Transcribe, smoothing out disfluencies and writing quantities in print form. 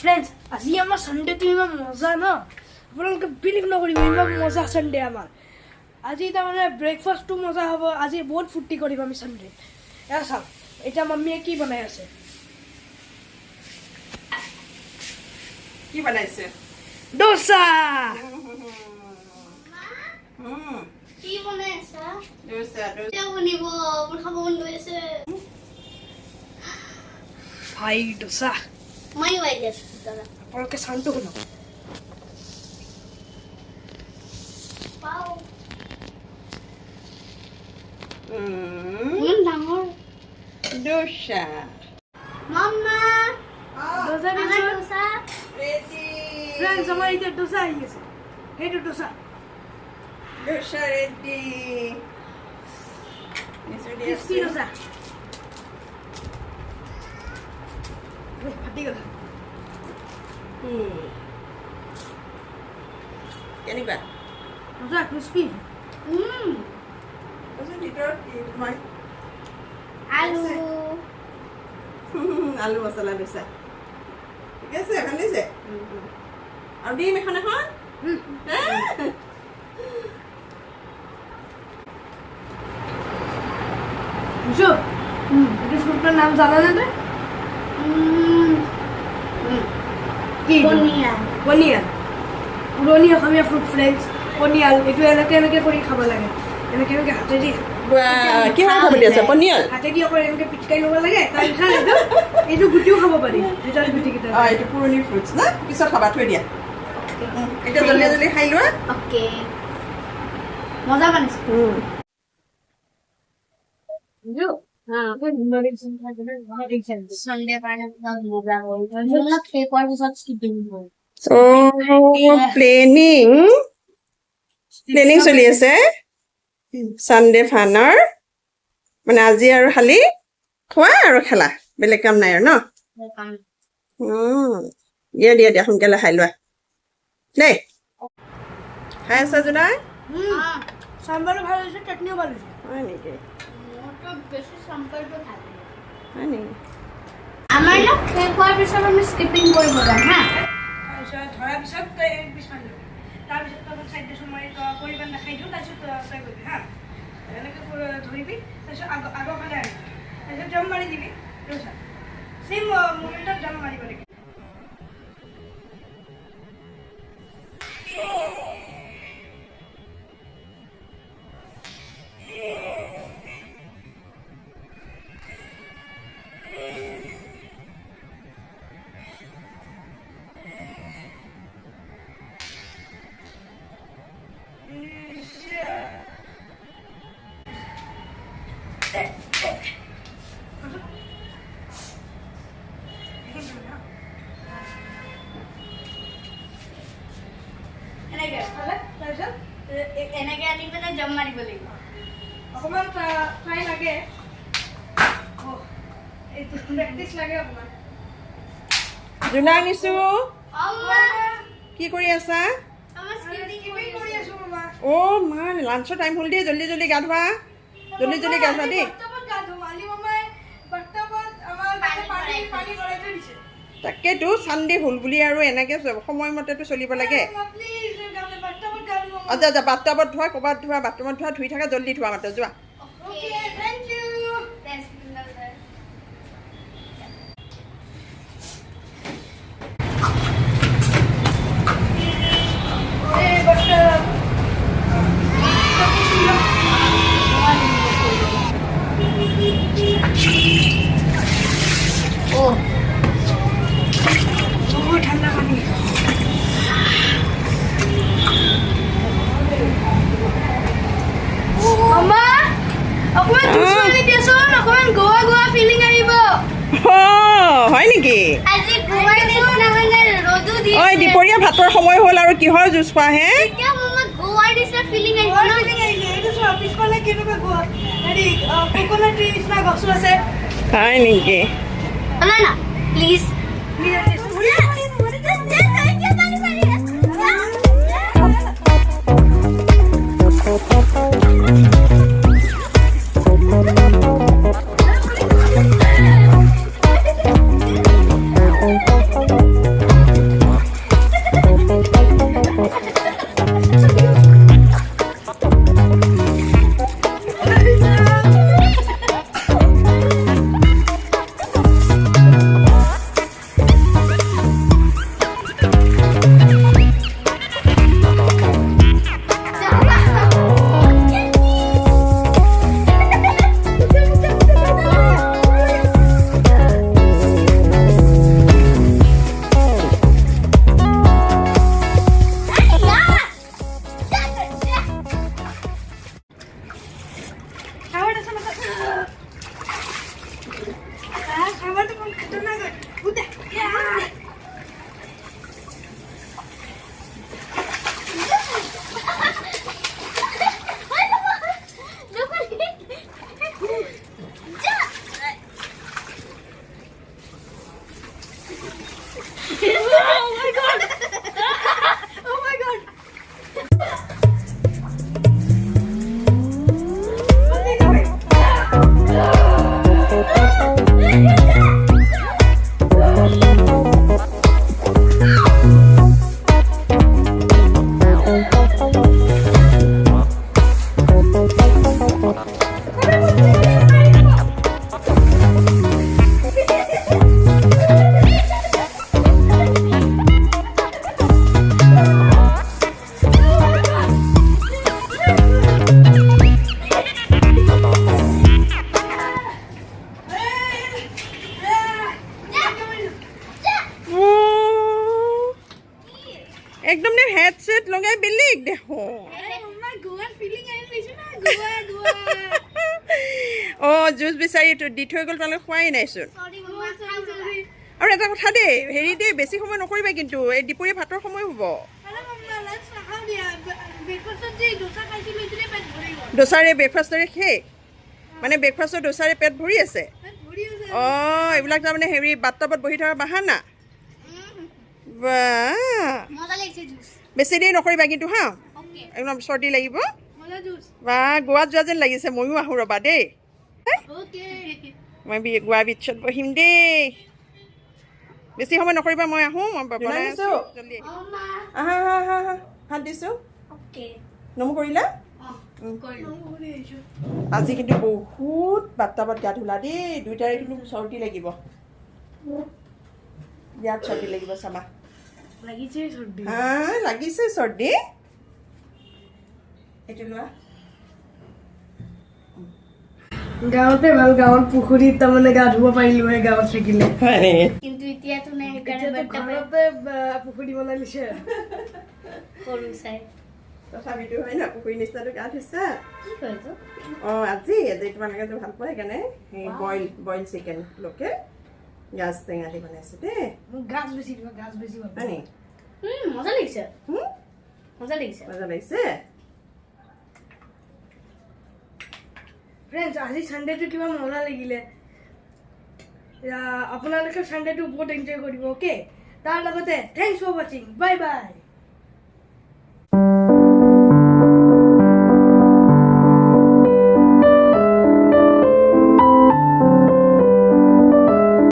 Friends, আজি আমাৰ Sunday ইমান মজা ন আপোনালোকে বিলিভ নকৰিব ইমান মজা Sunday আমাৰ আজি তাৰমানে ব্ৰেকফাষ্টটো মজা হ'ব আজি বহুত ফূৰ্তি কৰিম আমি Sunday এয়া চাওক এতিয়া মাম্মীয়ে কি বনাই আছে কি বনাইছে dosa কি বনাইছা dosa এতিয়া বনিব মোৰ খাব মন গৈছে ভাই dosa মই ওয়াইজ আছো দাদা আপোনালোকে শান্ত শুনক পাও ডাঙৰ dosa মাম্মা dosa আমাৰ dosa ready friends আমাৰ এতিয়া dosa আহি আছে সেইটো dosa dosa ready crispy dosa ফাটি গ'ল কেনিবা মজা crispy তাৰপিছত ভিতৰত কি মই আলু আলু মছলা dosa ঠিক আছে ভাল লাগিছে আৰু ডিম এখন বুঝছো এটা ফ্ৰুটটাৰ নাম জানা না কি পনিয়াল পনিয়াল পুৰণি অসমীয়া ফ্ৰুট ফ্ৰেঞ্চ পনিয়াল এইটো এনেকে কৰি খাব লাগে এনেকে হাতেদি কিহৰ খাব দি আছে পনিয়াল হাতেদি অকল এনেকে পিটকাই ল'ব লাগে তাৰপিছত এইটো গুটিও খাব পাৰি ভিতৰত গুটিকেইটা এইটো পুৰণি ফ্ৰুটছ না পিছত খাবা থৈ দিয়া এতিয়া জলদি জলদি খাই লোৱা ওকে মজা বনাইছে Sunday কাৰণে মজা হ'ল মই খেয়ে পোৱাৰ পিছত স্কিপিং হ'ল প্লেনিং চলি আছে সানডে ফানৰ মানে আজি আৰু খালি খোৱা আৰু খেলা বেলেগ কাম নাই আৰু ন দিয়া সোনকালে খাই লোৱা দেই খাই আছা জোনাই চাম্বাৰো ভাল হৈছে চাটনিও ভাল হৈছে হয় নেকি মোৰতো বেছি সম্পৰ্ক ভাল হয় নেকি আমাৰ ন খেয়ে পোৱাৰ পিছত আমি স্কিপিং কৰিব যাম হা তাৰপিছত ধৰাৰ পিছত পিছফাল তাৰপিছত তলত চাইড ডিছ মই কৰি পেলাই দেখাই দিওঁ তাৰপিছত তই কৰিবি হা এনেকৈ ধৰিবি তাৰপিছত আগৰফালে আনিবি তাৰপিছত জাম্প মাৰি দিবি dosa চেম মুভমেণ্টত জাম্প মাৰিব লাগিব এনেকে আনি পেলাই জাম্প মাৰিব লাগিব অকণমান ট্ৰাই লাগে এইটো প্ৰেক্টিচ লাগে অকণমান জোনাই নিছো আম্মা কি কৰি আছা আমাৰ স্কিপিং কৰি আছো মামা অ' মা লাঞ্চৰ টাইম হ'ল দেই জলদি জলদি গা ধোৱা জলদি জলদি গা ধোৱা দেই বাথটাবত গা ধুম আলি মামাই বাথটাবত আমাৰ পানী ভৰাই থৈ দিছে তাকেতো চানডে হ'ল বুলি আৰু এনেকৈ সময়মতেতো চলিব লাগে প্লিজ বাথটাবত গা ধুম যা বাথটাবত ধোৱা ক'ৰবাত ধোৱা বাথৰুমত ধোৱা ধুই থাকা জলদি ধোৱা মাত্ৰ যোৱা ওকে থ্যাংক ইউ ঠান্ডা পানি মামা অকমান দুসমানি দিয়াচোন অকমান গোৱা ফিলিং আহিব হয় নেকি আজি গোৱাৰ নিচিনা মানে ৰ'দো দিয়ে ঐ দুপৰীয়া ভাতৰ সময় হ'ল আৰু কিহৰ জুচ খোৱা হে এতিয়া মামা গোৱাৰ নিচিনা ফিলিং আহিব ন এইটো চোৱা পিছফালে কেনেকুৱা গোৱা হেৰি কোকোনাট ট্ৰী নিচিনা গছো আছে হয় নেকি না না প্লিজ একদম নে হেডছেট লগাই বেলেগ দেখো অঁ জুচ বিচাৰি দি থৈ গ'ল তোমালোকে খোৱাই নাইচোন আৰু এটা কথা দেই হেৰি দেই বেছি সময় নকৰিবা কিন্তু এই দুপৰীয়া ভাতৰ সময় হ'ব ডোচাৰে ব্ৰেকফাষ্টৰে শেষ মানে ব্ৰেকফাষ্টৰ ডোচাৰে পেট ভৰি আছে অঁ এইবিলাক তাৰমানে হেৰি বাথটাবত বহি থকা বাহানা বেছি দেৰি নকৰিবা কিন্তু হা একদম চৰ্দি লাগিব বা গোৱাত যোৱা যেন লাগিছে ময়ো আহোঁ ৰ'বা দেই মই গোৱা বিচত বহিম দেই বেছি সময় নকৰিবা মই আহোঁ মই বনাই আছোঁ জলদি আহা আহা আহা আহা হাত দিছোঁ নমো কৰিলা আজি কিন্তু বহুত বাথটাবত গা ধুলা দেই দুইটাৰে কিন্তু চৰ্দি লাগিব বিৰাট চৰ্দি লাগিব চাবা লাগিছে চৰ্দি এইটো লোৱা গাঁৱতে ভাল গাঁৱত পুখুৰীত তাৰমানে গা ধুব পাৰিলো হয় গাঁৱত থাকিলে কিন্তু এতিয়াতো নাই পুখুৰী বনাই লৈছে সৰু চাই তথাপিতো হয় না পুখুৰী নিচিনাটো গা ধুইছা কি কৈছো অঁ আজি তোমালোকে যে ভাল পোৱা সেইকাৰণে সেই বইল চিকেন লোকেল গাজ টেঙা দি বনাইছোঁ দেই গাছ বেছি হয় নি মজা লাগিছে মজা লাগিছে ফ্ৰেণ্ডছ আজি ছানডেটো কিবা মজা লাগিলে আপোনালোকে ছানডেটো বহুত এনজয় কৰিব অ'কে তাৰ লগতে থেংকছ ফৰ ৱাচিং বাই বাই